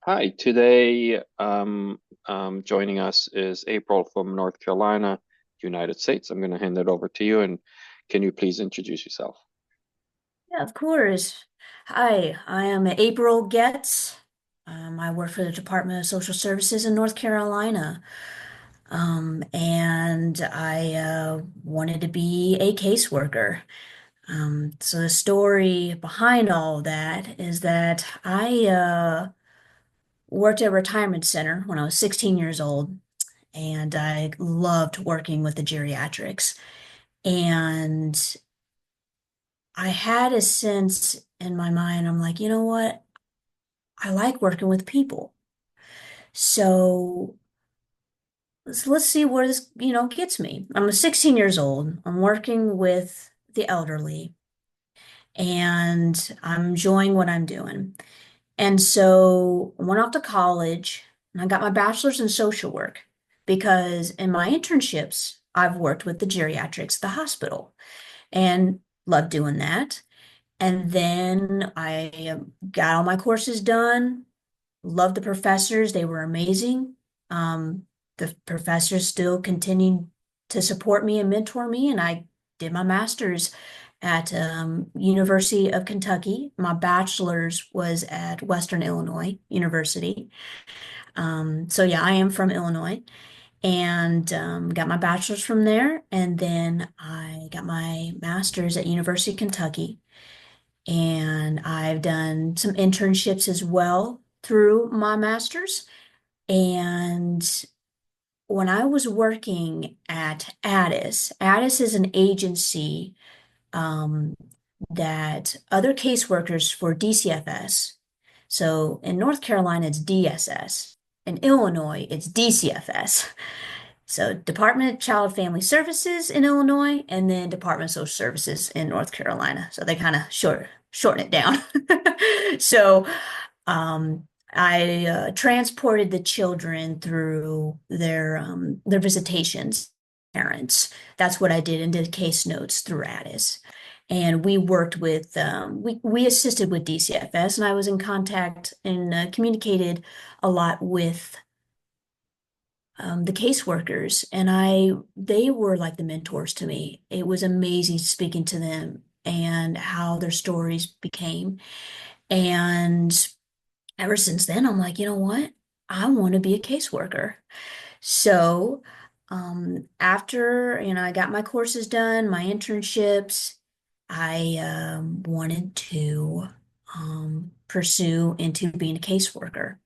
Hi, today joining us is April from North Carolina, United States. I'm going to hand it over to you, and can you please introduce yourself? Yeah, of course. Hi, I am April Getz. I work for the Department of Social Services in North Carolina. And I wanted to be a caseworker. So the story behind all that is that I worked at a retirement center when I was 16 years old, and I loved working with the geriatrics. And I had a sense in my mind, I'm like, you know what? I like working with people. So let's see where this, gets me. I'm 16 years old. I'm working with the elderly and I'm enjoying what I'm doing. And so I went off to college and I got my bachelor's in social work because in my internships, I've worked with the geriatrics at the hospital and loved doing that. And then I got all my courses done. Loved the professors. They were amazing. Um, the professors still continued to support me and mentor me, and I did my master's at University of Kentucky. My bachelor's was at Western Illinois University. So yeah, I am from Illinois and got my bachelor's from there, and then I got my master's at University of Kentucky. And I've done some internships as well through my master's. And when I was working at Addis is an agency um, that other caseworkers for DCFS. So in North Carolina, it's DSS. In Illinois, it's DCFS. So Department of Child Family Services in Illinois, and then Department of Social Services in North Carolina. So they kind of shorten it down. So I transported the children through their visitations, parents. That's what I did, and did case notes through Addis. And we worked with we assisted with DCFS, and I was in contact and communicated a lot with the caseworkers, and they were like the mentors to me. It was amazing speaking to them and how their stories became. And ever since then, I'm like, you know what? I want to be a caseworker. So, after, I got my courses done, my internships, I wanted to pursue into being a caseworker.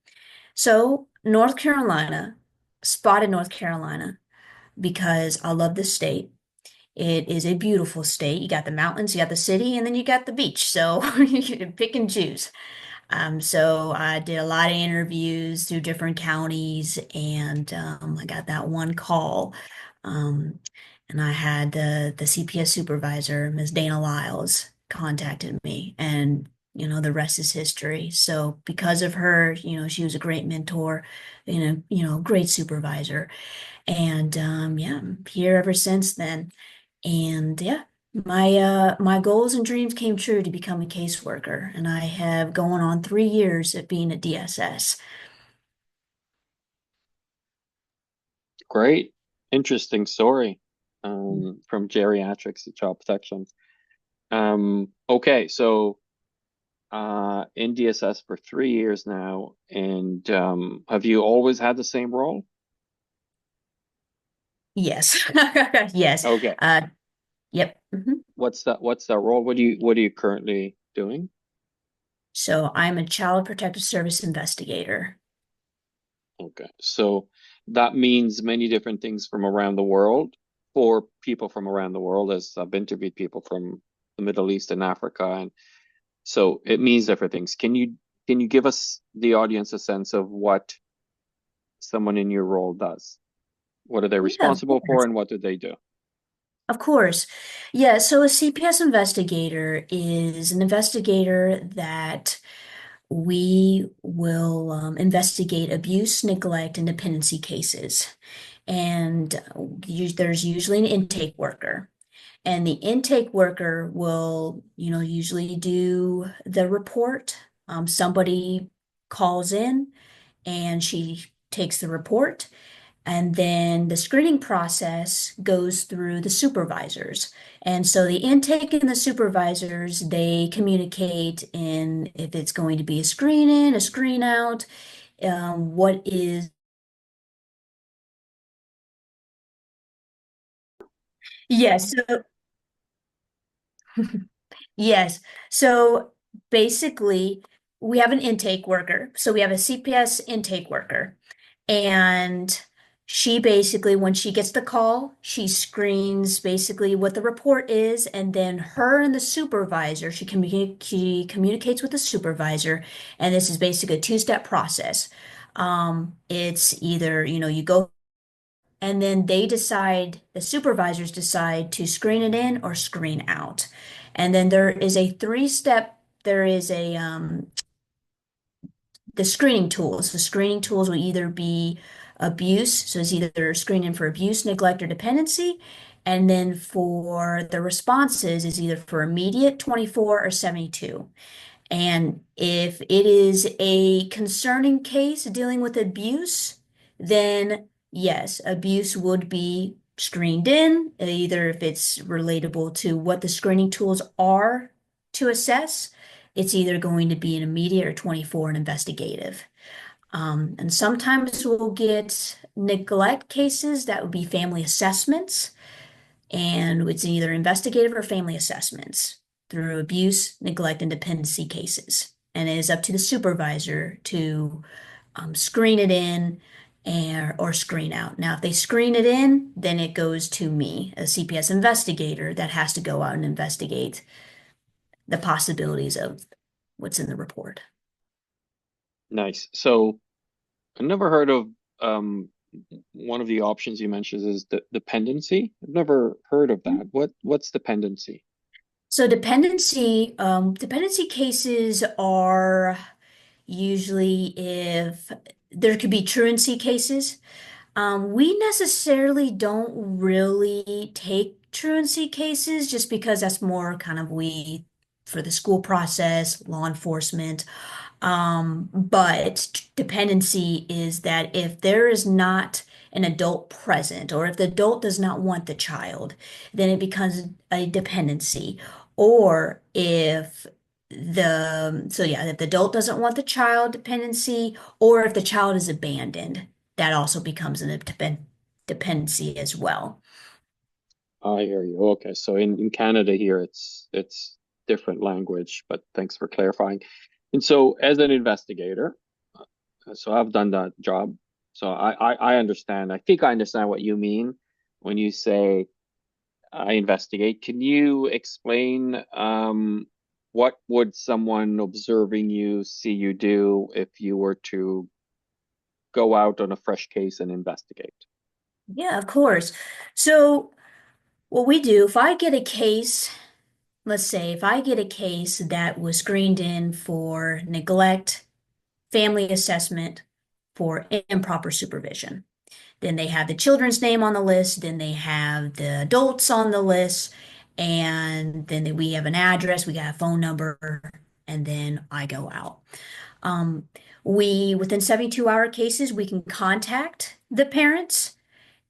So, spotted North Carolina because I love this state. It is a beautiful state. You got the mountains, you got the city, and then you got the beach. So you can pick and choose. So I did a lot of interviews through different counties, and I got that one call. Um, and I had the CPS supervisor, Ms. Dana Lyles, contacted me, and the rest is history. So because of her, she was a great mentor, great supervisor, and yeah, I'm here ever since then. And yeah, my goals and dreams came true to become a caseworker, and I have going on 3 years of being a DSS. Great, interesting story from geriatrics to child protection. Okay, so in DSS for 3 years now, and have you always had the same role? Yes. Yes. Okay, Uh, yep. what's that role? What are you currently doing? So I'm a child protective service investigator. Okay. So that means many different things from around the world for people from around the world, as I've interviewed people from the Middle East and Africa. And so it means different things. Can you give us the audience a sense of what someone in your role does? What are they Yeah, of responsible for course. and what do they do? Of course. Yeah, so a CPS investigator is an investigator that we will investigate abuse, neglect, and dependency cases. And there's usually an intake worker. And the intake worker will, usually do the report. Somebody calls in and she takes the report. And then the screening process goes through the supervisors. And so the intake and the supervisors, they communicate in if it's going to be a screen in, a screen out, what is. Yes. So yes. So basically, we have an intake worker. So we have a CPS intake worker. And she basically, when she gets the call, she screens basically what the report is. And then her and the supervisor, she communicates with the supervisor. And this is basically a two-step process. It's either, you go and then they decide, the supervisors decide to screen it in or screen out. And then there is a three-step, there is the screening tools. The screening tools will either be abuse, so it's either screening for abuse, neglect, or dependency. And then for the responses is either for immediate 24 or 72. And if it is a concerning case dealing with abuse, then yes, abuse would be screened in, either if it's relatable to what the screening tools are to assess, it's either going to be an immediate or 24 and investigative. And sometimes we'll get neglect cases that would be family assessments, and it's either investigative or family assessments through abuse, neglect, and dependency cases. And it is up to the supervisor to screen it in or screen out. Now, if they screen it in, then it goes to me, a CPS investigator that has to go out and investigate the possibilities of what's in the report. Nice. So I've never heard of um one of the options you mentioned is the dependency. I've never heard of that. What's dependency? So dependency cases are usually if there could be truancy cases. We necessarily don't really take truancy cases just because that's more kind of we for the school process, law enforcement. But dependency is that if there is not an adult present, or if the adult does not want the child, then it becomes a dependency. Or if so yeah, if the adult doesn't want the child, dependency, or if the child is abandoned, that also becomes a dependency as well. I hear you. Okay, so in Canada here it's different language, but thanks for clarifying. And so as an investigator, so I've done that job. So I understand. I think I understand what you mean when you say I investigate. Can you explain what would someone observing you see you do if you were to go out on a fresh case and investigate? Yeah, of course. So what we do, if I get a case, let's say if I get a case that was screened in for neglect, family assessment, for improper supervision, then they have the children's name on the list, then they have the adults on the list, and then we have an address, we got a phone number, and then I go out. Um, within 72-hour cases, we can contact the parents.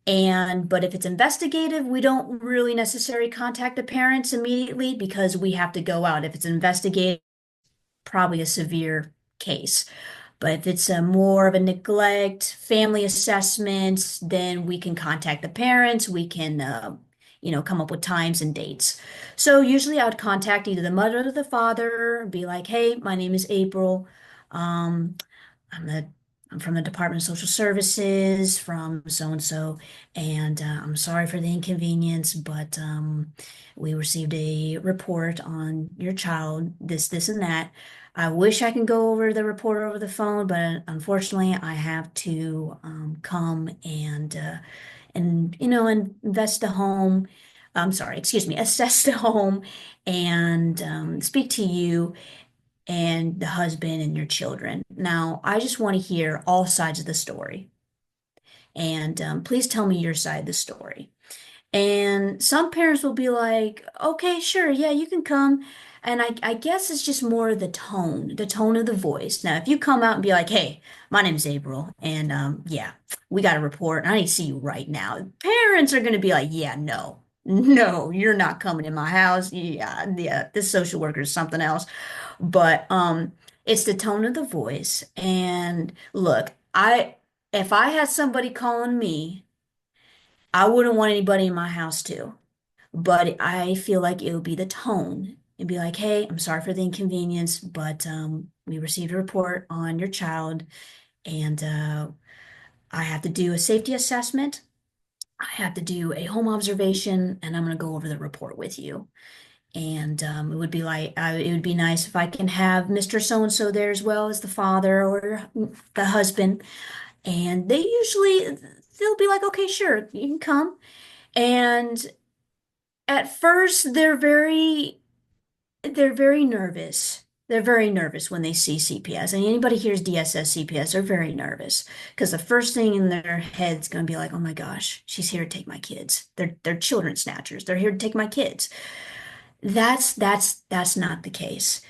But if it's investigative, we don't really necessarily contact the parents immediately because we have to go out. If it's investigative, probably a severe case. But if it's a more of a neglect, family assessments, then we can contact the parents. We can, come up with times and dates. So usually I would contact either the mother or the father, be like, "Hey, my name is April. Um, I'm the I'm from the Department of Social Services from so and so, and I'm sorry for the inconvenience, but we received a report on your child, this, and that. I wish I can go over the report over the phone, but unfortunately, I have to come and invest the home. I'm sorry, excuse me, assess the home and speak to you and the husband and your children. Now, I just want to hear all sides of the story. And please tell me your side of the story. And some parents will be like, okay, sure, yeah, you can come. And I guess it's just more the tone of the voice. Now, if you come out and be like, hey, my name's April, and yeah, we got a report, and I need to see you right now. Parents are going to be like, yeah, no, you're not coming in my house. Yeah, this social worker is something else. But it's the tone of the voice. And look, if I had somebody calling me, I wouldn't want anybody in my house too. But I feel like it would be the tone. It'd be like, hey, I'm sorry for the inconvenience, but we received a report on your child, and I have to do a safety assessment. I have to do a home observation, and I'm going to go over the report with you. And it would be like, it would be nice if I can have Mr. So and so there as well as the father or the husband. And they'll be like, okay, sure, you can come. And at first, they're very nervous. They're very nervous when they see CPS. And anybody hears DSS CPS, they're very nervous because the first thing in their head's going to be like, "Oh my gosh, she's here to take my kids. They're children snatchers. They're here to take my kids." That's not the case.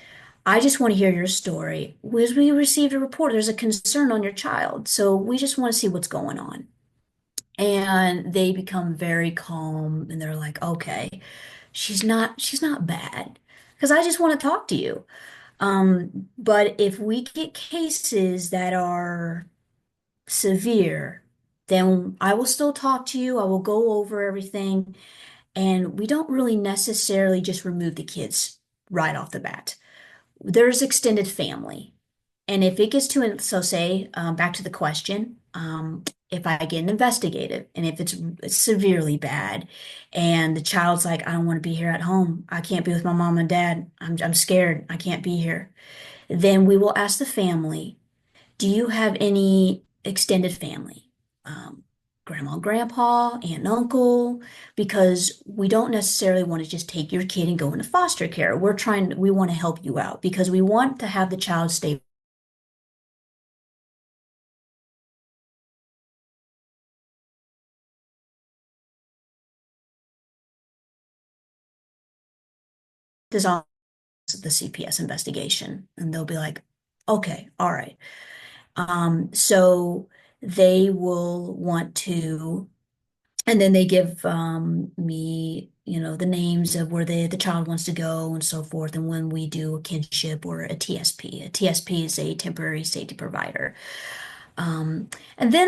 I just want to hear your story. Was we received a report, there's a concern on your child, so we just want to see what's going on. And they become very calm and they're like, "Okay, she's not bad." Because I just want to talk to you. But if we get cases that are severe, then I will still talk to you. I will go over everything. And we don't really necessarily just remove the kids right off the bat. There's extended family. And if it gets to an, so say, back to the question, if I get an investigative and if it's severely bad and the child's like, I don't want to be here at home. I can't be with my mom and dad. I'm scared. I can't be here. Then we will ask the family, do you have any extended family? Um, Grandma and grandpa, aunt and uncle, because we don't necessarily want to just take your kid and go into foster care. We want to help you out because we want to have the child stay this on the CPS investigation. And they'll be like, okay, all right. So they will want to, and then they give me, the names of where the child wants to go and so forth. And when we do a kinship or a TSP is a temporary safety provider. And then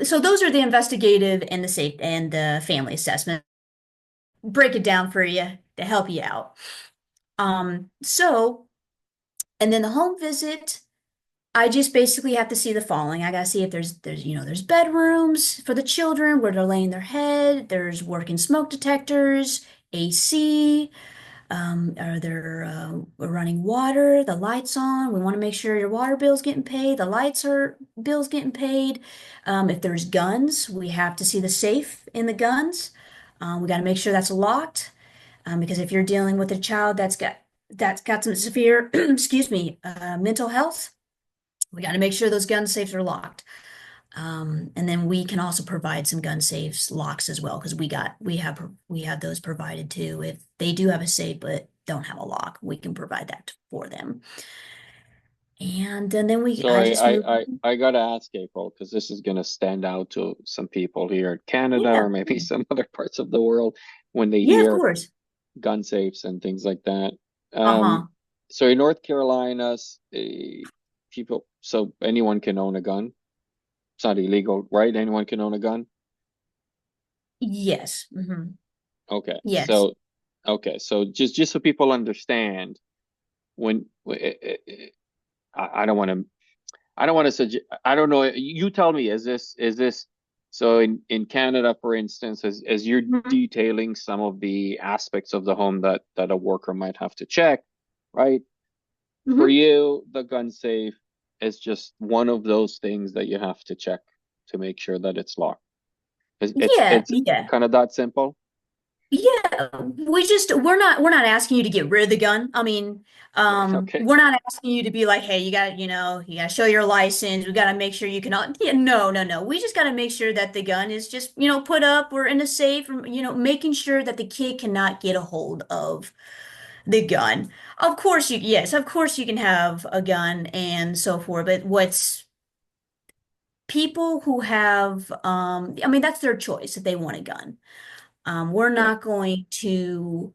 so those are the investigative and the safe and the family assessment. Break it down for you to help you out. So, and then the home visit. I just basically have to see the following. I gotta see if there's bedrooms for the children where they're laying their head. There's working smoke detectors, AC. Are there running water? The lights on. We want to make sure your water bill's getting paid. The lights are bills getting paid. If there's guns, we have to see the safe in the guns. We got to make sure that's locked. Because if you're dealing with a child that's got some severe, excuse me, mental health. We got to make sure those gun safes are locked. And then we can also provide some gun safes locks as well because we have those provided too. If they do have a safe but don't have a lock, we can provide that for them. And then I Sorry, just move. I gotta ask April because this is gonna stand out to some people here in Canada Yeah, or maybe some other parts of the world when they yeah, of hear course. gun safes and things like that. Um, Uh-huh. so in North Carolina, people, so anyone can own a gun. It's not illegal, right? Anyone can own a gun. Yes. Okay, Yes. so just so people understand, when I don't want to I don't want to suggest. I don't know. You tell me. Is this so in Canada, for instance, as you're hmm detailing some of the aspects of the home that a worker might have to check, right? For hmm you, the gun safe is just one of those things that you have to check to make sure that it's locked. It's Yeah, it's yeah. kind of that simple. Yeah, we're not asking you to get rid of the gun. I mean, Right. Okay. we're not asking you to be like, hey, you gotta show your license. We gotta make sure you can. Yeah, no, no, no. We just gotta make sure that the gun is just, put up. We're in a safe. Making sure that the kid cannot get a hold of the gun. Yes, of course you can have a gun and so forth. But what's people who have, I mean, that's their choice if they want a gun. We're Yeah. not going to.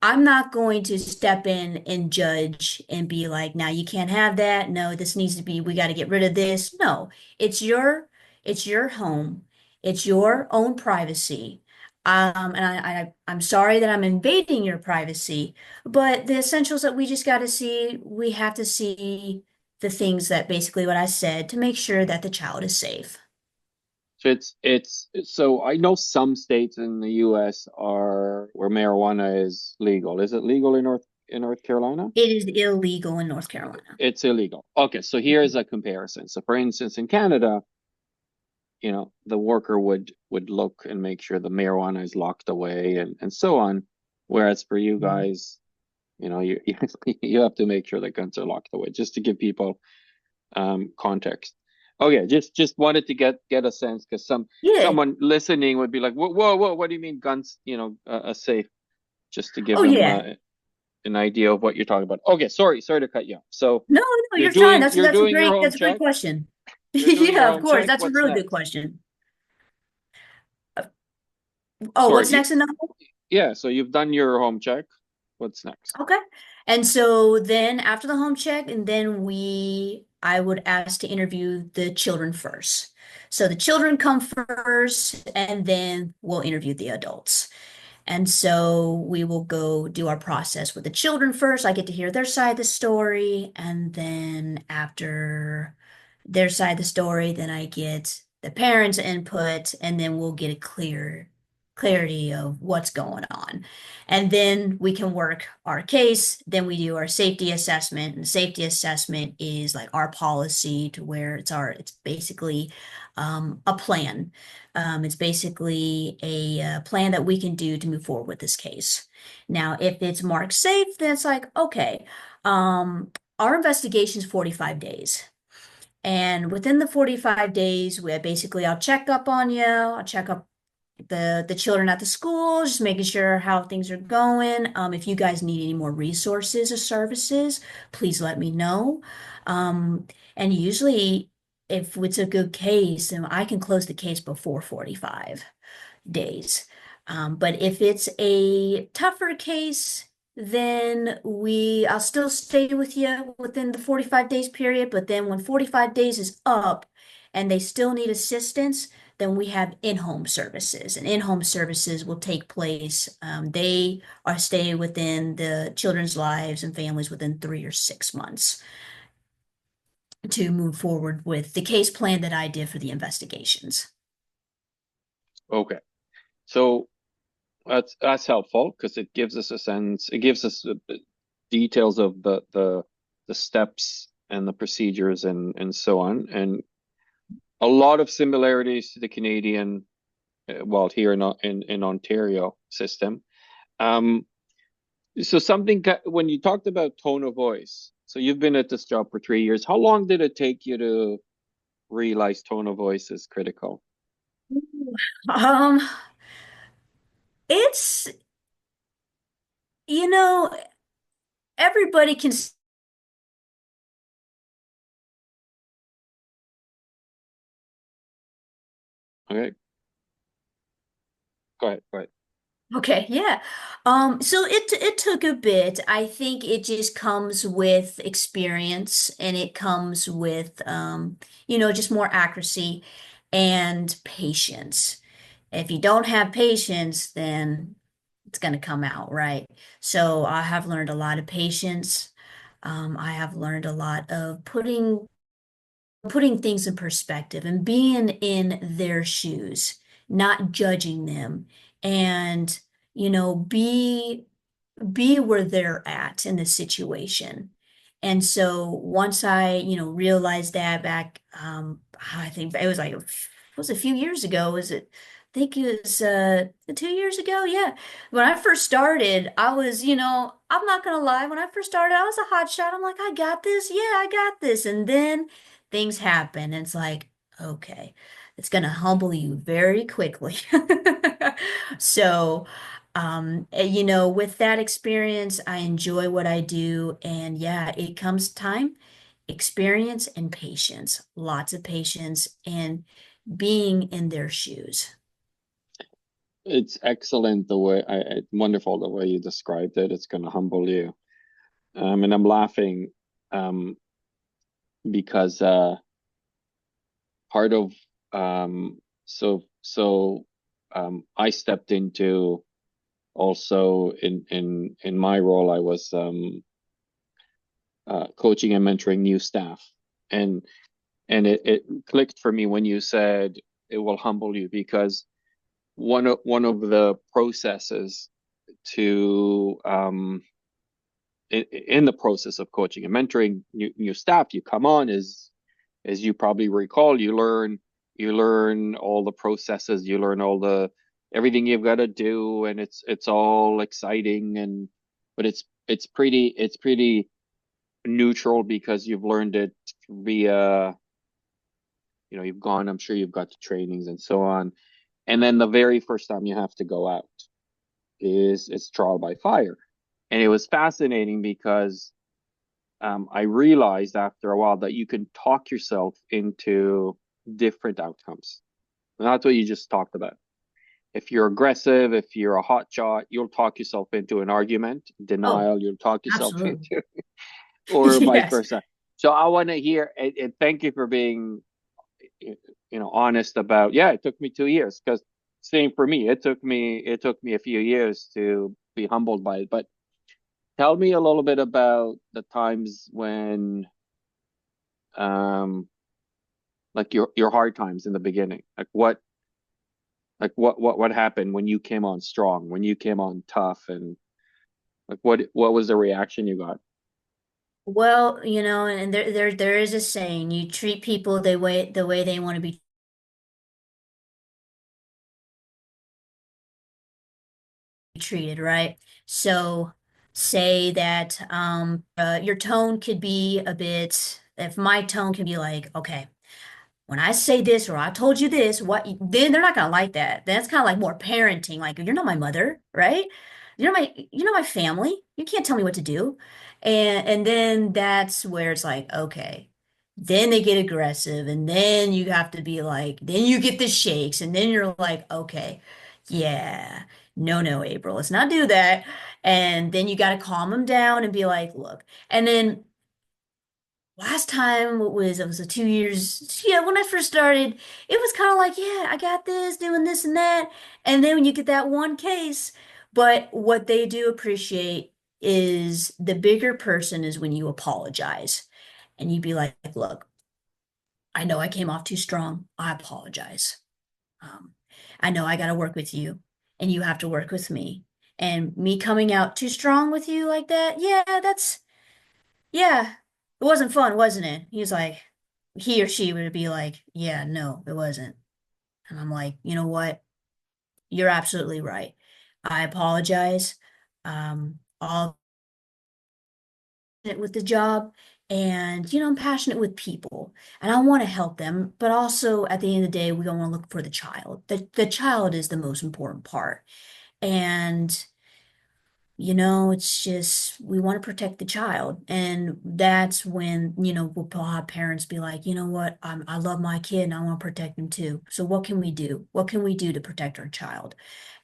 I'm not going to step in and judge and be like, now you can't have that. No, this needs to be, we got to get rid of this. No, it's your, it's your home. It's your own privacy. And I'm sorry that I'm invading your privacy, but the essentials that we just got to see, we have to see the things that basically what I said to make sure that the child is safe. So so I know some states in the US are where marijuana is legal. Is it legal in North Carolina? It is illegal in North Carolina. It's illegal. Okay, so here's a comparison. So for instance, in Canada, the worker would look and make sure the marijuana is locked away and so on. Whereas for you guys, you you have to make sure the guns are locked away, just to give people context. Okay, just wanted to get a sense because Yeah. someone listening would be like, whoa, whoa, whoa, what do you mean guns, safe? Just to give Oh, them yeah. an idea of what you're talking about. Okay, sorry to cut you off. So No, no, you're fine. That's you're that's a doing your great home that's a great check. question. You're doing your Yeah, of home course. check. That's a What's really good next? question. Uh, Oh, Sorry, what's next in the yeah. So you've done your home check. What's next? Okay. And so then after the home check, and then I would ask to interview the children first. So the children come first, and then we'll interview the adults. And so we will go do our process with the children first. I get to hear their side of the story. And then after their side of the story, then I get the parents' input, and then we'll get a clarity of what's going on. And then we can work our case. Then we do our safety assessment. And safety assessment is like our policy to where it's basically a plan. It's basically a plan that we can do to move forward with this case. Now, if it's marked safe, then it's like, okay, our investigation is 45 days. And within the 45 days, I'll check up on you. I'll check up the children at the school, just making sure how things are going. If you guys need any more resources or services, please let me know. And usually, if it's a good case, then I can close the case before 45 days. But if it's a tougher case, then I'll still stay with you within the 45 days period. But then when 45 days is up and they still need assistance, then we have in-home services. And in-home services will take place. They are staying within the children's lives and families within 3 or 6 months to move forward with the case plan that I did for the investigations. Okay, so that's helpful because it gives us a sense. It gives us details of the steps and the procedures and so on, and a lot of similarities to the Canadian, well, here in Ontario system. Um, so when you talked about tone of voice, so you've been at this job for 3 years. How long did it take you to realize tone of voice is critical? Um, it's, you know, everybody can. Okay, go ahead. Okay, yeah. So it took a bit. I think it just comes with experience, and it comes with just more accuracy and patience. If you don't have patience, then it's going to come out, right? So I have learned a lot of patience. I have learned a lot of putting things in perspective and being in their shoes, not judging them, and be where they're at in the situation. And so once I realized that back, I think it was like, it was a few years ago, was it think it was 2 years ago. Yeah. When I first started, I was, I'm not gonna lie, when I first started, I was a hot shot. I'm like, I got this, yeah, I got this. And then things happen, and it's like, okay, it's gonna humble you very quickly. So, with that experience, I enjoy what I do, and yeah, it comes time, experience, and patience, lots of patience, and being in their shoes. It's excellent the way wonderful the way you described it. It's going to humble you. And I'm laughing um, because part of I stepped into also in my role I was coaching and mentoring new staff, and it clicked for me when you said it will humble you because one of the processes to in the process of coaching and mentoring new staff you come on is, as you probably recall, you learn all the processes, you learn all the everything you've got to do, and it's all exciting, and but it's pretty neutral because you've learned it via, you've gone, I'm sure you've got the trainings and so on. And then the very first time you have to go out is it's trial by fire. And it was fascinating because I realized after a while that you can talk yourself into different outcomes. And that's what you just talked about. If you're aggressive, if you're a hot shot, you'll talk yourself into an argument, Oh, denial, you'll talk yourself absolutely. into, or vice Yes. versa. So I want to hear, and thank you for being, honest about, yeah, it took me 2 years because same for me. It took me a few years to be humbled by it. But tell me a little bit about the times when, um, like your hard times in the beginning. Like what happened when you came on strong, when you came on tough, and like what was the reaction you got? Well, and there is a saying, you treat people the way they want to be treated, right? So say that your tone could be a bit, if my tone can be like, okay, when I say this or I told you this, then they're not gonna like that. That's kind of like more parenting. Like, you're not my mother, right? You're not my family. You can't tell me what to do. And then that's where it's like, okay. Then they get aggressive, and then you have to be like, then you get the shakes, and then you're like, okay, yeah, no, no, April, let's not do that. And then you got to calm them down and be like, look. And then last time, what was it? Was it 2 years? Yeah, when I first started, it was kind of like, yeah, I got this, doing this and that. And then when you get that one case, but what they do appreciate is the bigger person is when you apologize and you be like, look, I know I came off too strong. I apologize. Um, I know I got to work with you and you have to work with me. And me coming out too strong with you like that, yeah, it wasn't fun, wasn't it? He was like, he or she would be like, yeah, no, it wasn't. And I'm like, you know what? You're absolutely right. I apologize. All with the job, and I'm passionate with people and I want to help them, but also at the end of the day, we don't want to look for the child. The child is the most important part. And it's just we want to protect the child. And that's when, we'll have parents be like, you know what, I love my kid and I want to protect him too. So what can we do? What can we do to protect our child?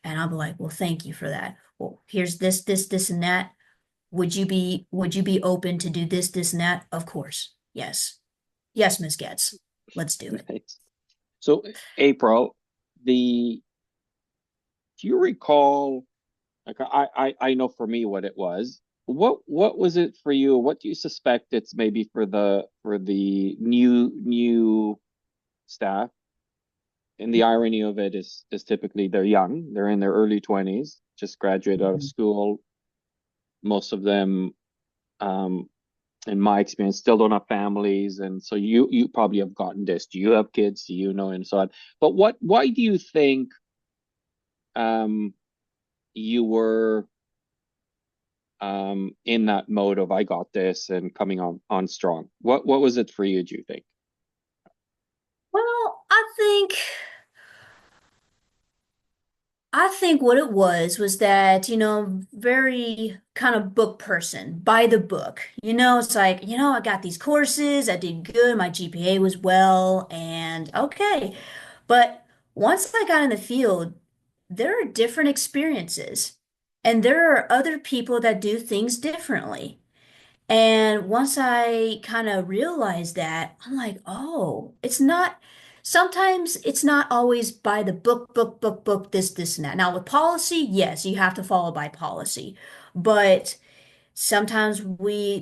And I'll be like, well, thank you for that. Well, here's this, and that. Would you be open to do this, and that? Of course. Yes. Yes, Miss Getz. Let's do it. Nice. So April, do you recall, like I know for me what it was. What was it for you? What do you suspect it's maybe for the new staff? And the irony of it is typically they're young, they're in their early 20s, just graduated out of Mhm. school. Most of them, um, in my experience, still don't have families, and so you probably have gotten this. Do you have kids? Do you know, and so on. But why do you think? you were in that mode of I got this and coming on strong? What was it for you, do you think? Well, I think what it was that, very kind of book person, by the book. It's like, I got these courses, I did good, my GPA was well, and okay. But once I got in the field, there are different experiences, and there are other people that do things differently. And once I kind of realized that, I'm like, oh, sometimes it's not always by the book, this, and that. Now, with policy, yes, you have to follow by policy. But sometimes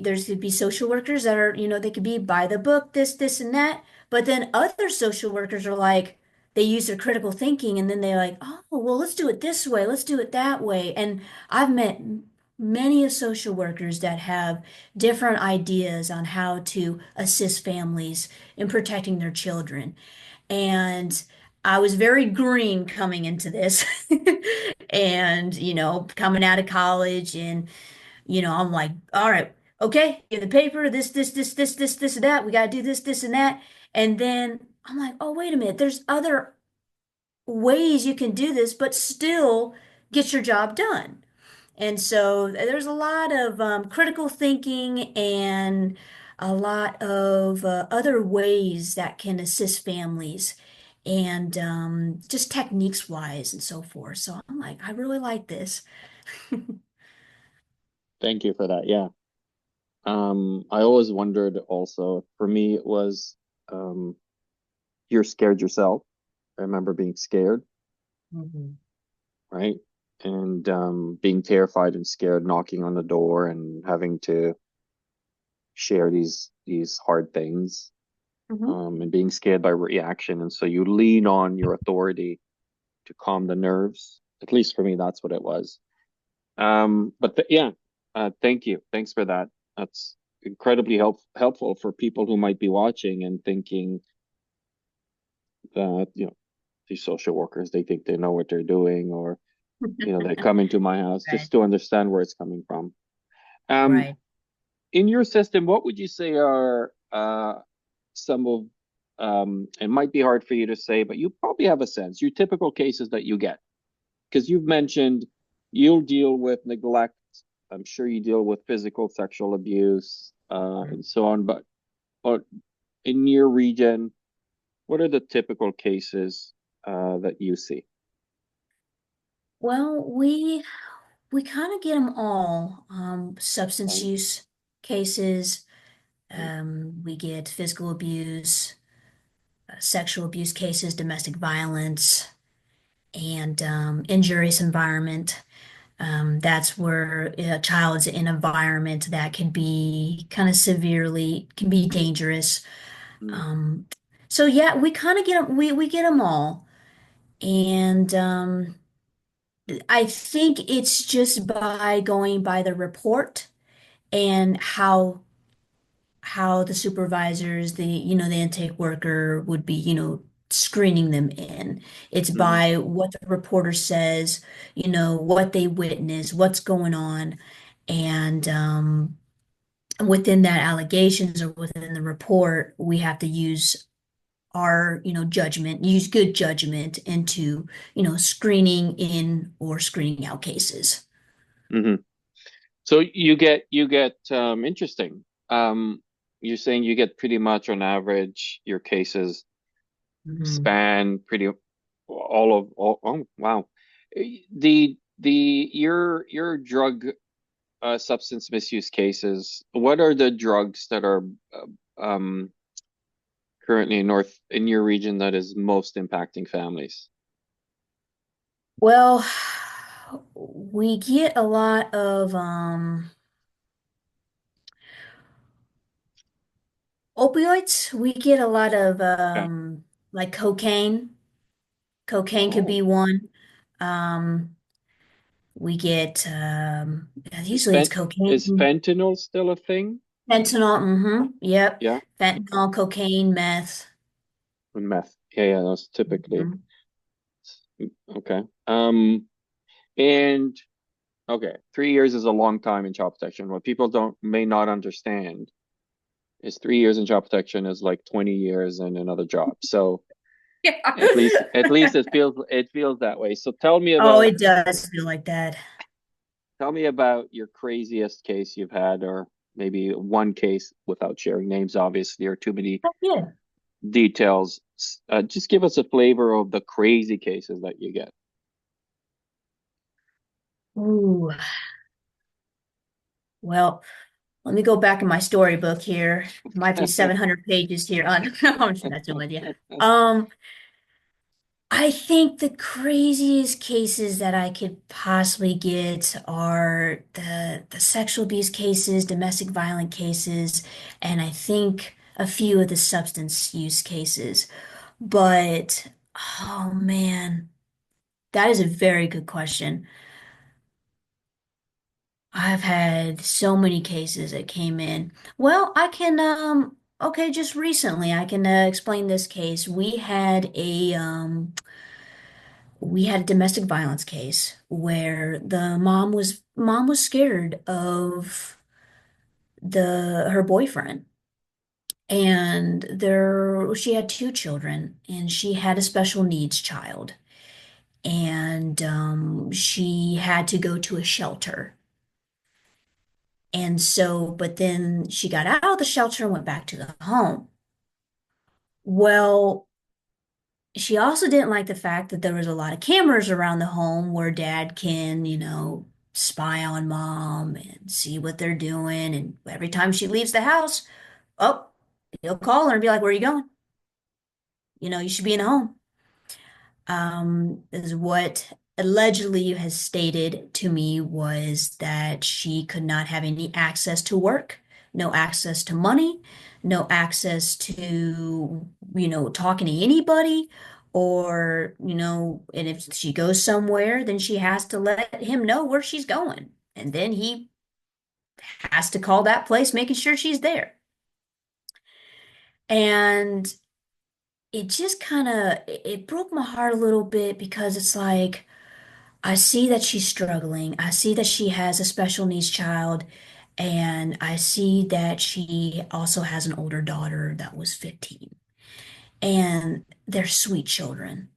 there's could be social workers that are, they could be by the book, this, and that. But then other social workers are like, they use their critical thinking and then they're like, oh, well, let's do it this way, let's do it that way. And I've met many of social workers that have different ideas on how to assist families in protecting their children. And I was very green coming into this. And, coming out of college and I'm like, all right, okay, in the paper, this, and that. We got to do this, and that. And then I'm like, oh, wait a minute. There's other ways you can do this, but still get your job done. And so there's a lot of critical thinking and a lot of other ways that can assist families and just techniques wise and so forth. So I'm like, I really like this. Thank you for that. Yeah. I always wondered also, for me, it was um, you're scared yourself. I remember being scared, Mhm. right? And being terrified and scared, knocking on the door and having to share these hard things, Mhm. and being scared by reaction. And so you lean on your authority to calm the nerves. At least for me, that's what it was. Yeah, thank you. Thanks for that. That's incredibly helpful for people who might be watching and thinking that, these social workers, they think they know what they're doing, or, they come into my house, Right. just to understand where it's coming from. Um, Right. in your system, what would you say are some of, it might be hard for you to say, but you probably have a sense, your typical cases that you get? Because you've mentioned you'll deal with neglect. I'm sure you deal with physical, sexual abuse, and so on. But in your region, what are the typical cases that you see? Well, we kind of get them all. Substance Right? use cases. Right? We get physical abuse, sexual abuse cases, domestic violence, and injurious environment. That's where a child's in an environment that can be kind of severely, can be dangerous. Mm, Um, so yeah, we kind of get 'em- we get them all, and I think it's just by going by the report and how the supervisors, the intake worker would be, screening them in. It's mhm, by what the reporter says, what they witness, what's going on, and within that allegations or within the report, we have to use our, judgment, use good judgment into, screening in or screening out cases. mhm. So you get interesting. You're saying you get pretty much on average your cases Mhm. span pretty all. Oh, wow. Your drug substance misuse cases, what are the drugs that are um currently in your region that is most impacting families? Well, we get a lot of opioids. We get a lot of Okay. like cocaine. Cocaine could Oh, be one. Um, we get is usually it's cocaine, fentanyl still a thing? fentanyl, yep. Yeah, Fentanyl, cocaine, meth. and meth. Yeah, yeah, that's typically. Mhm. Okay. And okay, 3 years is a long time in child protection. What people don't may not understand is 3 years in child protection is like 20 years in another job. So Yeah. at least it feels that way. So Oh, it does feel like that. tell me about your craziest case you've had, or maybe one case without sharing names, obviously, or too many Yeah. details. Just give us a flavor of the crazy cases that you get. Ooh. Well, let me go back in my storybook here. Might be 700 pages here. No, I'm just messing with you. Um, I think the craziest cases that I could possibly get are the sexual abuse cases, domestic violent cases, and I think a few of the substance use cases. But oh man, that is a very good question. I've had so many cases that came in. Well, I can okay, just recently I can explain this case. We had a domestic violence case where the mom was scared of the her boyfriend. And she had two children and she had a special needs child. And she had to go to a shelter. And so, but then she got out of the shelter and went back to the home. Well, she also didn't like the fact that there was a lot of cameras around the home where dad can, spy on mom and see what they're doing. And every time she leaves the house, oh, he'll call her and be like, "Where are you going? You should be in the home." Is what allegedly has stated to me was that she could not have any access to work, no access to money, no access to, talking to anybody, or, and if she goes somewhere, then she has to let him know where she's going. And then he has to call that place, making sure she's there. And it just kind of it broke my heart a little bit because it's like I see that she's struggling. I see that she has a special needs child, and I see that she also has an older daughter that was 15. And they're sweet children.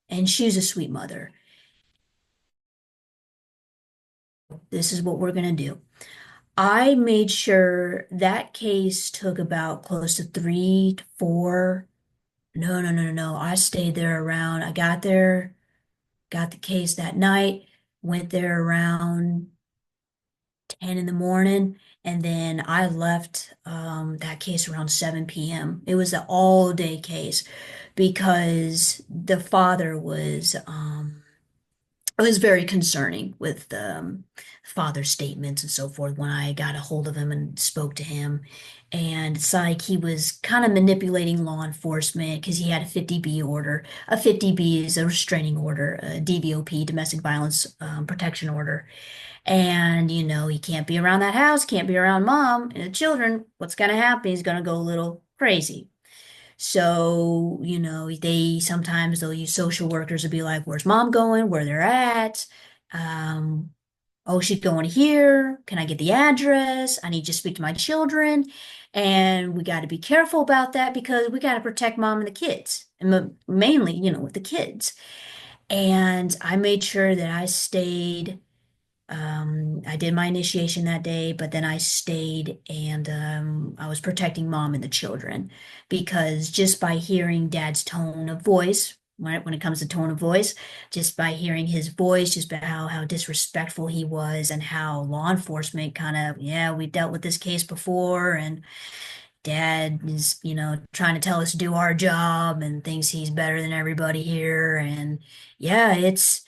And she's a sweet mother. This is what we're going to do. I made sure that case took about close to 3 to 4. No, no, no, no, no. I stayed there around. I got there, got the case that night, went there around 10 in the morning, and then I left that case around 7 p.m. It was an all day case because the father it was very concerning with father's statements and so forth when I got a hold of him and spoke to him. And it's like he was kind of manipulating law enforcement because he had a 50B order. A 50B is a restraining order, a DVOP, domestic violence protection order. And, he can't be around that house, can't be around mom and the children. What's going to happen? He's going to go a little crazy. So, they sometimes they'll use social workers to be like, "Where's mom going? Where they're at? Um, oh, she's going here. Can I get the address? I need to speak to my children." And we got to be careful about that because we got to protect mom and the kids, and mainly, with the kids. And I made sure that I did my initiation that day, but then I stayed and I was protecting mom and the children because just by hearing dad's tone of voice, when it comes to tone of voice, just by hearing his voice, just by how disrespectful he was and how law enforcement kind of, yeah, we dealt with this case before and dad is, trying to tell us to do our job and thinks he's better than everybody here. And yeah, it's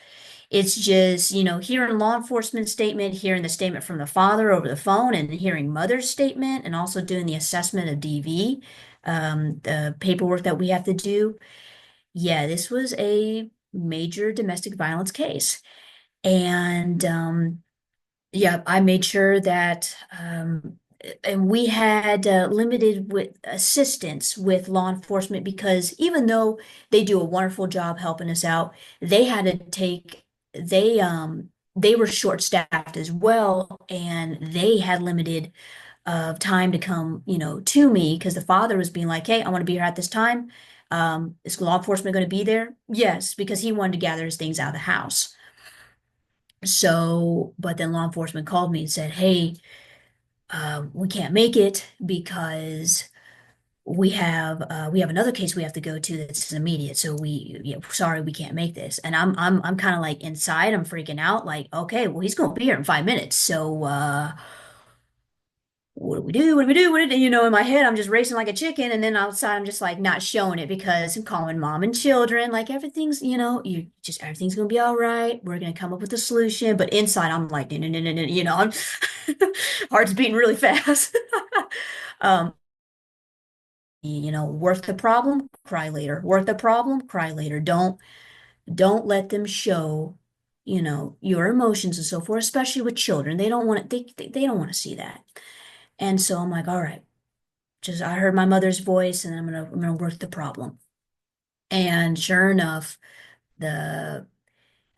just, hearing law enforcement statement, hearing the statement from the father over the phone, and hearing mother's statement, and also doing the assessment of DV, the paperwork that we have to do. Yeah, this was a major domestic violence case. And yeah, I made sure that and we had limited with assistance with law enforcement because even though they do a wonderful job helping us out, they had to take they were short-staffed as well, and they had limited of time to come, to me because the father was being like, "Hey, I want to be here at this time. Is law enforcement going to be there?" Yes, because he wanted to gather his things out of the house. So, but then law enforcement called me and said, "Hey, we can't make it because we have another case we have to go to that's immediate. So sorry, we can't make this." And I'm kind of like inside, I'm freaking out, like, okay, well, he's gonna be here in 5 minutes. So what do we do? What do we do? What do we do? In my head, I'm just racing like a chicken, and then outside, I'm just like not showing it because I'm calling mom and children, like everything's, everything's gonna be all right. We're gonna come up with a solution. But inside, I'm like, no, no, no, no, no, I'm heart's beating really fast. Um, worth the problem, cry later. Worth the problem, cry later. Don't let them show, your emotions and so forth, especially with children. They don't want it, they don't want to see that. And so I'm like, all right, just I heard my mother's voice and I'm gonna work the problem. And sure enough, the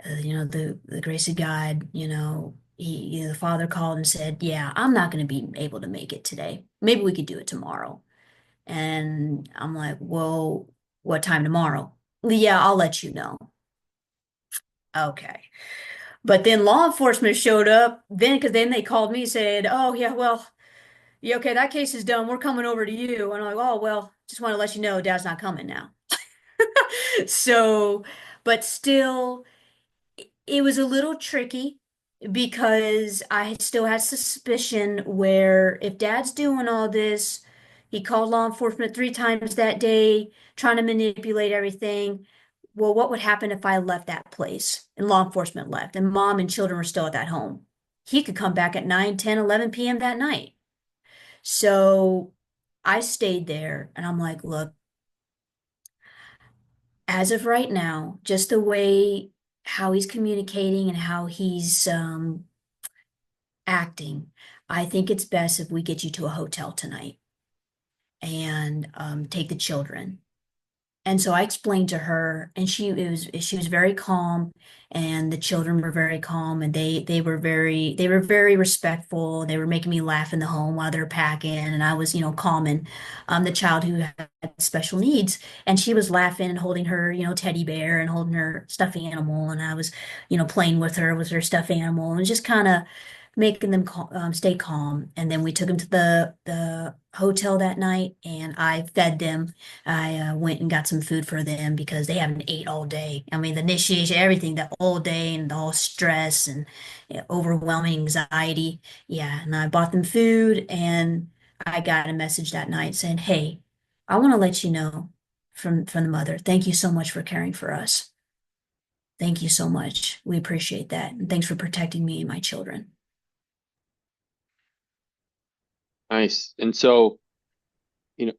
the grace of God, the father called and said, "Yeah, I'm not gonna be able to make it today. Maybe we could do it tomorrow." And I'm like, "Well, what time tomorrow?" "Yeah, I'll let you know." Okay. But then law enforcement showed up then because then they called me and said, "Oh yeah, well, yeah, okay, that case is done. We're coming over to you." And I'm like, "Oh, well, just want to let you know Dad's not coming now." So, but still, it was a little tricky because I still had suspicion where if Dad's doing all this, he called law enforcement 3 times that day, trying to manipulate everything. Well, what would happen if I left that place and law enforcement left and mom and children were still at that home? He could come back at 9, 10, 11 p.m. that night. So I stayed there and I'm like, look, as of right now, just the way how he's communicating and how he's acting, I think it's best if we get you to a hotel tonight and take the children. And so I explained to her, and she was very calm, and the children were very calm, and they were very respectful. They were making me laugh in the home while they're packing, and I was, calming the child who had special needs, and she was laughing and holding her, teddy bear and holding her stuffed animal, and I was, playing with her stuffed animal, and just kind of making them stay calm. And then we took them to the hotel that night, and I fed them. I went and got some food for them because they haven't ate all day. I mean, the initiation, everything, the whole day and the whole stress and overwhelming anxiety. Yeah, and I bought them food and I got a message that night saying, "Hey, I want to let you know from the mother, thank you so much for caring for us. Thank you so much. We appreciate that. And thanks for protecting me and my children." Nice. And so, you know,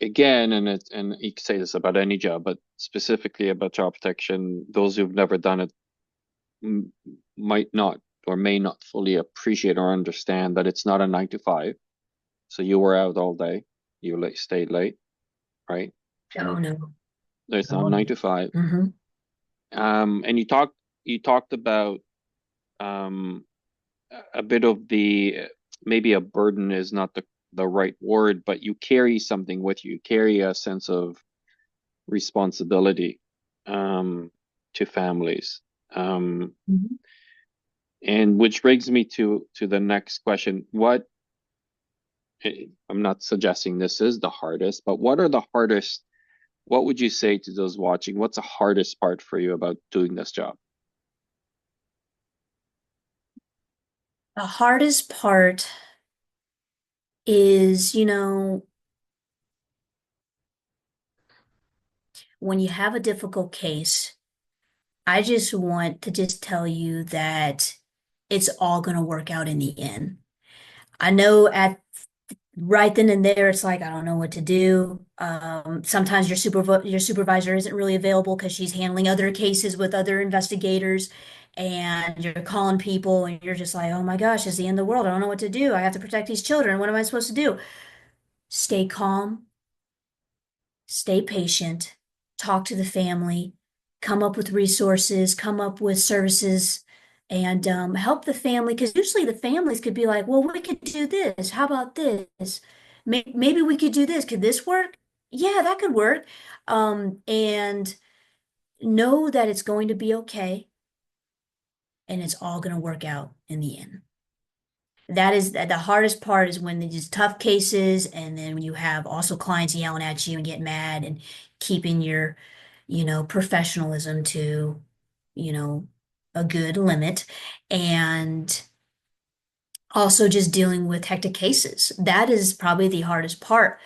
again, and you can say this about any job, but specifically about child protection, those who've never done it m might not or may not fully appreciate or understand that it's not a 9 to 5. So you were out all day, you stayed late, right? Oh And no. it's not Oh, 9 to 5. mm-hmm. And you talked about um a bit of the maybe a burden is not the right word, but you carry something with you. You carry a sense of responsibility to families. Um, Mm-hmm. and which brings me to the next question. I'm not suggesting this is the hardest, but what would you say to those watching? What's the hardest part for you about doing this job? The hardest part is, when you have a difficult case, I just want to just tell you that it's all going to work out in the end. I know at right then and there, it's like, I don't know what to do. Sometimes your supervisor isn't really available because she's handling other cases with other investigators. and you're calling people and you're just like, oh my gosh, it's the end of the world. I don't know what to do. I have to protect these children. What am I supposed to do? Stay calm, stay patient, talk to the family, come up with resources, come up with services, and help the family. Because usually the families could be like, well, we could do this. How about this? Maybe we could do this. Could this work? Yeah, that could work. And know that it's going to be okay and it's all going to work out in the end. That is the hardest part is when these tough cases, and then when you have also clients yelling at you and get mad and keeping your, professionalism to, you know, a good limit. And also just dealing with hectic cases. That is probably the hardest part.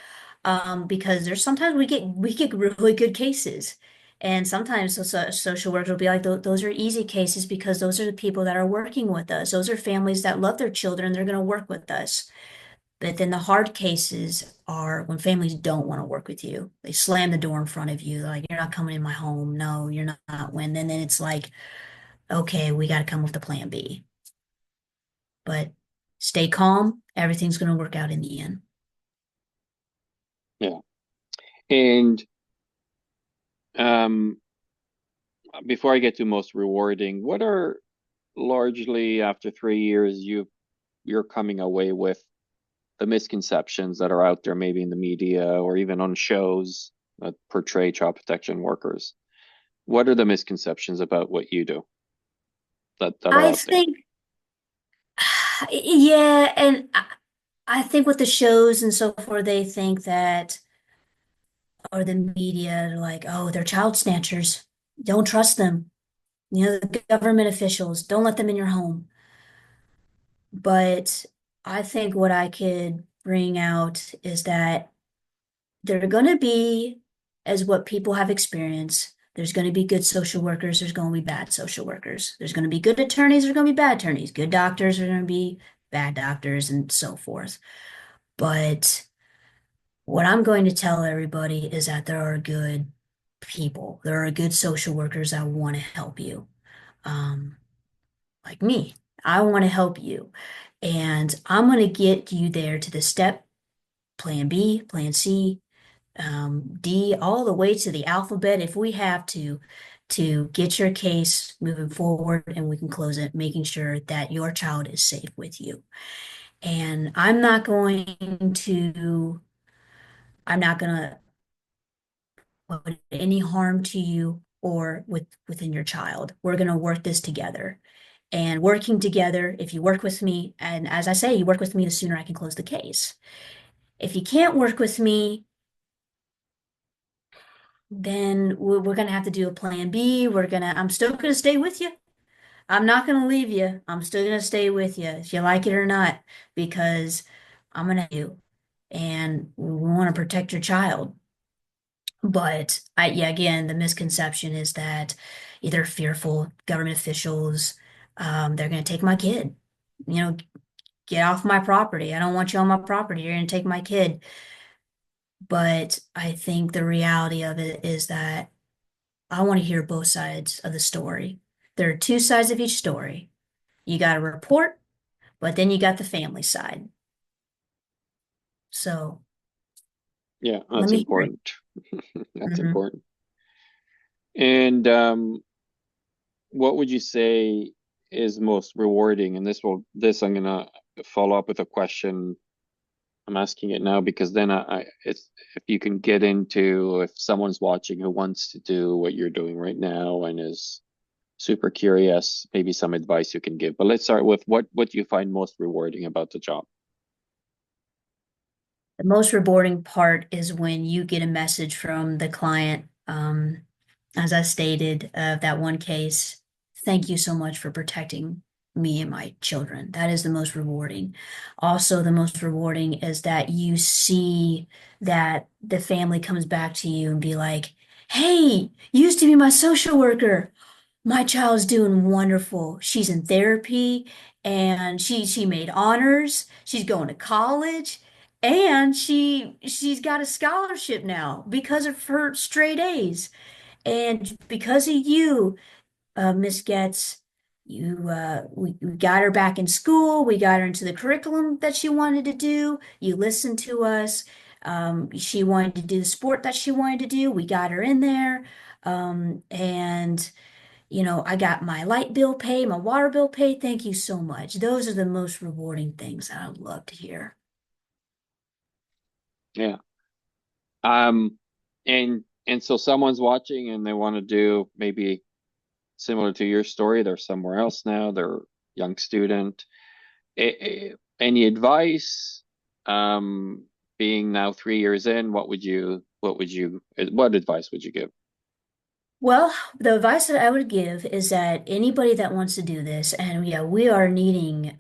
Because there's sometimes we get really good cases. And sometimes social workers will be like, those are easy cases because those are the people that are working with us. Those are families that love their children. They're going to work with us. But then the hard cases are when families don't want to work with you. They slam the door in front of you. They're like, you're not coming in my home. No, you're not. When then it's like, okay, we got to come with the plan B. But stay calm. Everything's going to work out in the end. Yeah. And um, before I get to most rewarding, what are largely after 3 years you're coming away with the misconceptions that are out there, maybe in the media or even on shows that portray child protection workers? What are the misconceptions about what you do that are I out there? think, yeah, and I think with the shows and so forth, they think that, or the media, like, oh, they're child snatchers. Don't trust them. The government officials, don't let them in your home. But I think what I could bring out is that they're going to be, as what people have experienced, there's going to be good social workers, there's going to be bad social workers. There's going to be good attorneys, there's going to be bad attorneys. Good doctors are going to be bad doctors, and so forth. But what I'm going to tell everybody is that there are good people. There are good social workers that want to help you. Um, like me, I want to help you. And I'm going to get you there to the step plan B, plan C, D, all the way to the alphabet if we have to get your case moving forward and we can close it, making sure that your child is safe with you. And I'm not going to put any harm to you or within your child. We're going to work this together. And working together, if you work with me, and as I say, you work with me, the sooner I can close the case. If you can't work with me, then we're going to have to do a plan B. I'm still going to stay with you. I'm not going to leave you. I'm still going to stay with you if you like it or not, because I'm going to you. And we want to protect your child. But yeah, again, the misconception is that either fearful government officials, they're going to take my kid. You know, get off my property. I don't want you on my property. You're going to take my kid. But I think the reality of it is that I want to hear both sides of the story. There are two sides of each story. You got a report, but then you got the family side. So Yeah, let that's me hear it. important. That's Mhm. important. And what would you say is most rewarding? And this I'm gonna follow up with a question. I'm asking it now because then it's if you can get into if someone's watching who wants to do what you're doing right now and is super curious, maybe some advice you can give. But let's start with what you find most rewarding about the job. The most rewarding part is when you get a message from the client. As I stated, that one case, thank you so much for protecting me and my children. That is the most rewarding. Also, the most rewarding is that you see that the family comes back to you and be like, hey, you used to be my social worker. My child's doing wonderful. She's in therapy and she made honors. She's going to college and she's got a scholarship now because of her straight A's. And because of you, Miss Getz, we got her back in school. We got her into the curriculum that she wanted to do. You listened to us. She wanted to do the sport that she wanted to do. We got her in there. And I got my light bill paid, my water bill paid. Thank you so much. Those are the most rewarding things that I would love to hear. Yeah. Um, and so someone's watching and they want to do maybe similar to your story. They're somewhere else now. They're a young student. Any advice? Um, Being now 3 years in, what advice would you give? Well, the advice that I would give is that anybody that wants to do this, and yeah, we are needing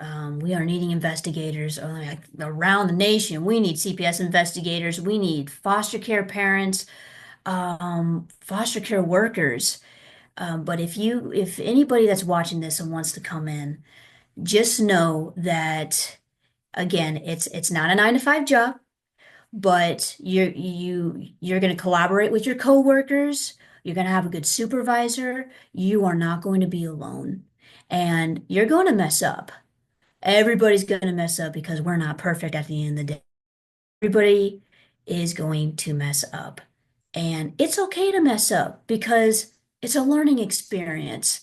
investigators like around the nation. We need CPS investigators. We need foster care parents, foster care workers. But if anybody that's watching this and wants to come in, just know that again, it's not a 9 to 5 job, but you're going to collaborate with your coworkers. You're going to have a good supervisor. You are not going to be alone, and you're going to mess up. Everybody's going to mess up because we're not perfect at the end of the day. Everybody is going to mess up, and it's okay to mess up because it's a learning experience.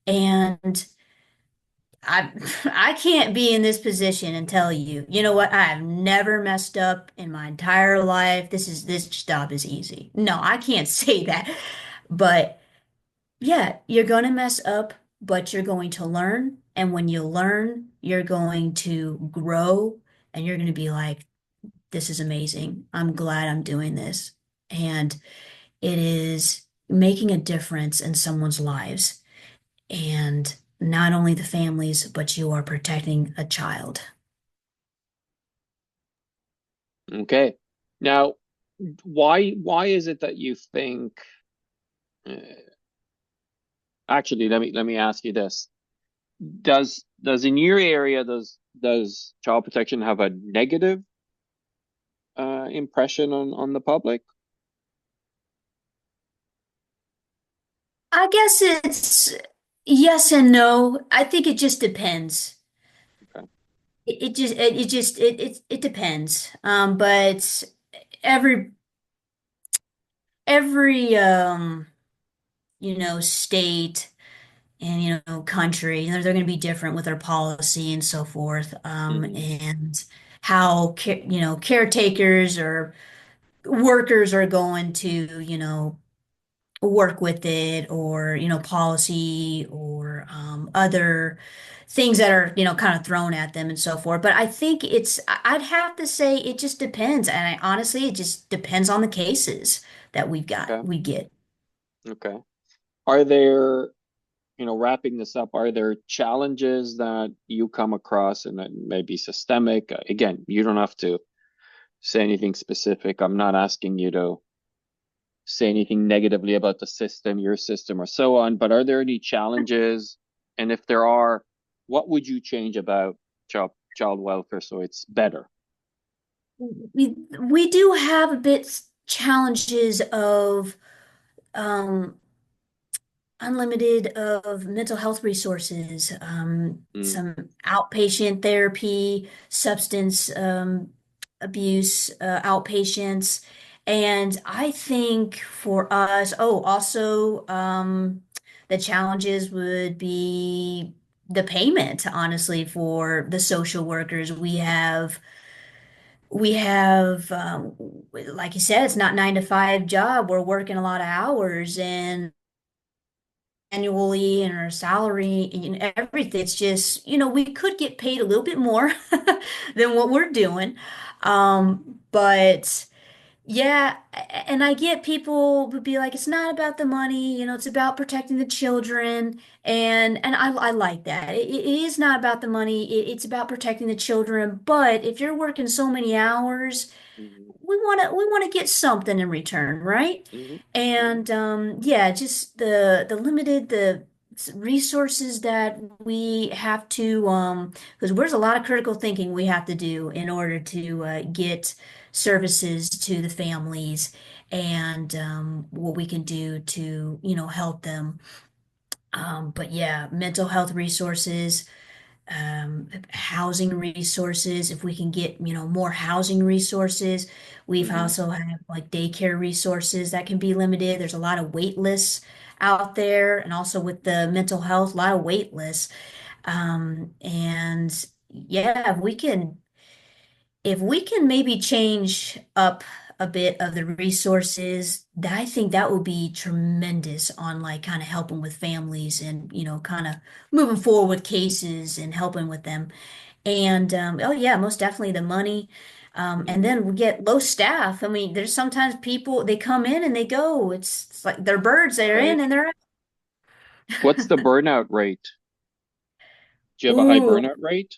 And I I can't be in this position and tell you, you know what, I have never messed up in my entire life. This job is easy. No, I can't say that. But yeah, you're going to mess up, but you're going to learn. And when you learn, you're going to grow and you're going to be like, this is amazing. I'm glad I'm doing this. And it is making a difference in someone's lives. And not only the families, but you are protecting a child. Okay. Now, why is it that you think uh, actually let me ask you this. Does in your area does child protection have a negative impression on the public? I guess it's yes and no. I think it just depends. Okay. It depends. But every every state and country, they're going to be different with their policy and so forth. Hmm. And how caretakers or workers are going to work with it or policy or other things that are kind of thrown at them and so forth. But I think I'd have to say it just depends, and honestly it just depends on the cases that Okay. we get. Okay. Are there, wrapping this up, are there challenges that you come across and that may be systemic? Again, you don't have to say anything specific. I'm not asking you to say anything negatively about the system, your system, or so on, but are there any challenges? And if there are, what would you change about child welfare so it's better? We do have a bit challenges of um unlimited of mental health resources, Mm, some outpatient therapy, substance abuse outpatients. And I think for us, oh, also the challenges would be the payment, honestly, for the social workers. We have, like you said, it's not 9 to 5 job. We're working a lot of hours and annually and our salary and everything. It's just, we could get paid a little bit more than what we're doing. But yeah, and I get people would be like, it's not about the money, it's about protecting the children. And I like that. It is not about the money. It's about protecting the children. But if you're working so many hours, mhm, we want to get something in return, right? mhm, mhm, And yeah, just the limited the resources that we have to because there's a lot of critical thinking we have to do in order to get services to the families and what we can do to help them. But yeah, mental health resources, housing resources. If we can get, more housing resources, we've Hmm. also have like daycare resources that can be limited. There's a lot of wait lists out there, and also with the mental health, a lot of wait lists. And yeah, if we can maybe change up a bit of the resources, I think that would be tremendous on like kind of helping with families and, kind of moving forward with cases and helping with them. And oh yeah, most definitely the money. And Hmm. then we get low staff. I mean, there's sometimes people they come in and they go. It's like they're birds, they're in Right. and they're out. What's the burnout rate? Do you have a high Ooh, burnout rate?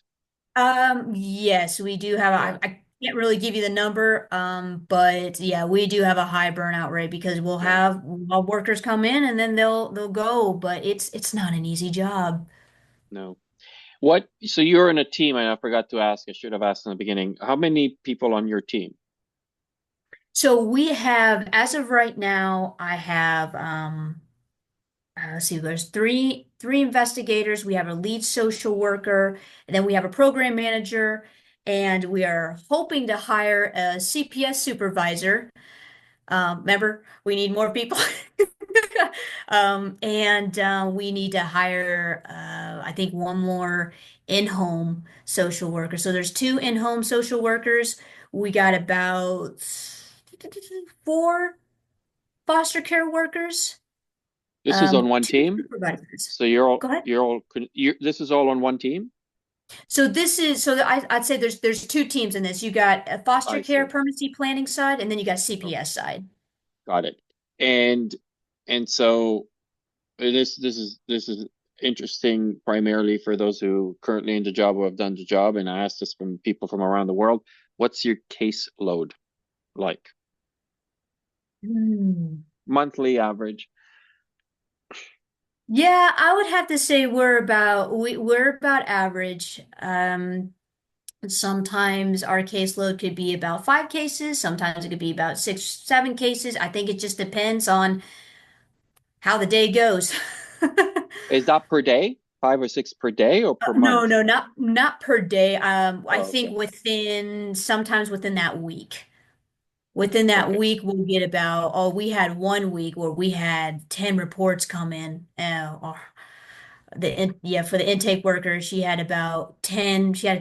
yes, we do have. Yeah. I can't really give you the number, but yeah, we do have a high burnout rate because we'll Yeah. have workers come in and then they'll go, but it's not an easy job. No. So you're in a team, and I forgot to ask, I should have asked in the beginning. How many people on your team? So we have, as of right now, I have let's see, there's three investigators. We have a lead social worker, and then we have a program manager, and we are hoping to hire a CPS supervisor. Remember, we need more people. And we need to hire, I think, one more in-home social worker. So there's two in-home social workers. We got about four foster care workers, This is on one two team? supervisors. So you're all Go ahead. you're all this is all on one team? I'd say there's two teams in this. You got a foster I care see. permanency planning side, and then you got Okay, CPS side. got it. And so this is interesting primarily for those who currently in the job or have done the job, and I asked this from people from around the world. What's your caseload like? Hmm. Monthly average? Yeah, I would have to say we're about average. Sometimes our caseload could be about 5 cases, sometimes it could be about 6, 7 cases. I think it just depends on how the day goes. Is that per day? 5 or 6 per day or per No, month? no, not per day. I Oh, think okay. sometimes within that week. Within that Okay. week, we'll get about, oh, we had one week where we had 10 reports come in. Yeah, for the intake worker, she had to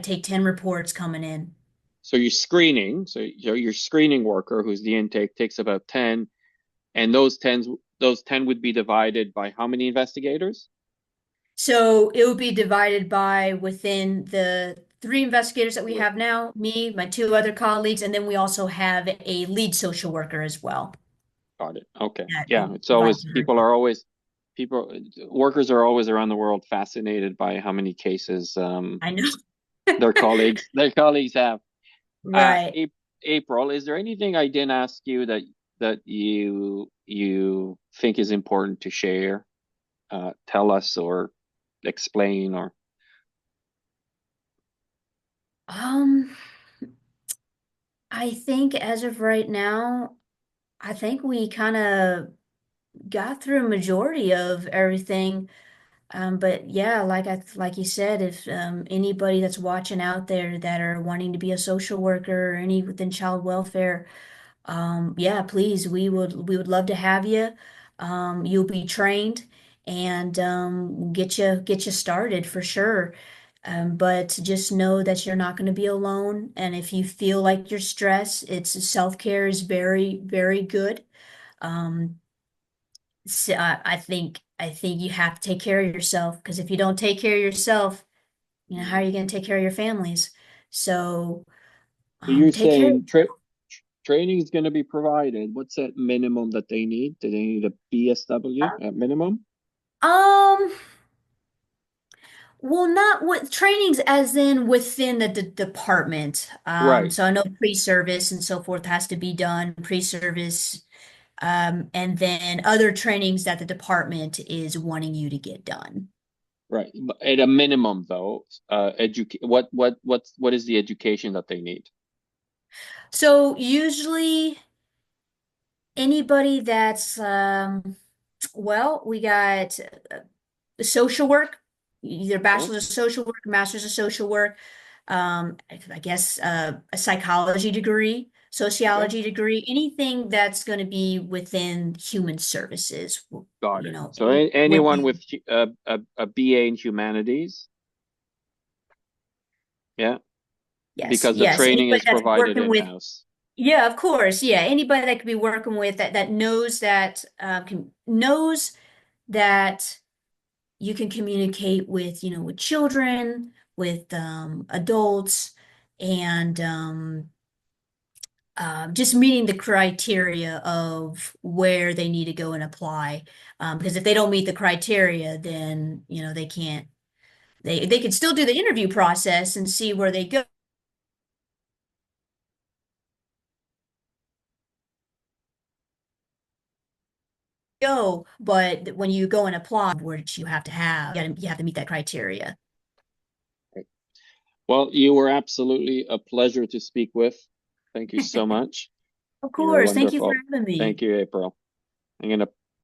take 10 reports coming in. So you're screening. So your screening worker, who's the intake, takes about 10, and those 10 would be divided by how many investigators? So it would be divided by within the three investigators that we Two. have now, me, my two other colleagues, and then we also have a lead social worker as well Got it. Okay. that Yeah. It's provides always her. people workers are always around the world fascinated by how many cases I know. their colleagues have. Uh, Right. April, is there anything I didn't ask you that you think is important to share? Tell us or explain or Um, I think as of right now, I think we kind of got through a majority of everything. But yeah, like you said, if anybody that's watching out there that are wanting to be a social worker or any within child welfare, yeah, please, we would love to have you. You'll be trained and get you started for sure. But just know that you're not going to be alone. And if you feel like you're stressed, it's self-care is very, very good. Um, so I think you have to take care of yourself because if you don't take care of yourself, how are Mm. you going to take care of your families? So So you're take care. saying training is going to be provided. What's that minimum that they need? Do they need a BSW at minimum? Um, well, not with trainings as in within the d department. Right, So I know pre-service and so forth has to be done, pre-service, and then other trainings that the department is wanting you to get done. right. But at a minimum, though, what is the education that they need? So usually anybody that's well, we got. social work, either Okay. bachelor's of social work, master's of social work, I guess a psychology degree, Okay. sociology degree, anything that's going to be within human services, Got you it. know, So anyone with within, a BA in humanities, yeah, yes, because the yes, training anybody is that's provided working with, in-house. yeah, of course, yeah, anybody that could be working with that knows that knows that you can communicate with, with children, with adults, and just meeting the criteria of where they need to go and apply. Because if they don't meet the criteria, then they can't. They could still do the interview process and see where they go. But when you go and apply, which you have to have, you have to meet that criteria. Right. Well, you were absolutely a pleasure to speak with. Thank you so much. Of You're course. Thank you for wonderful. having me. Thank you, April. I'm gonna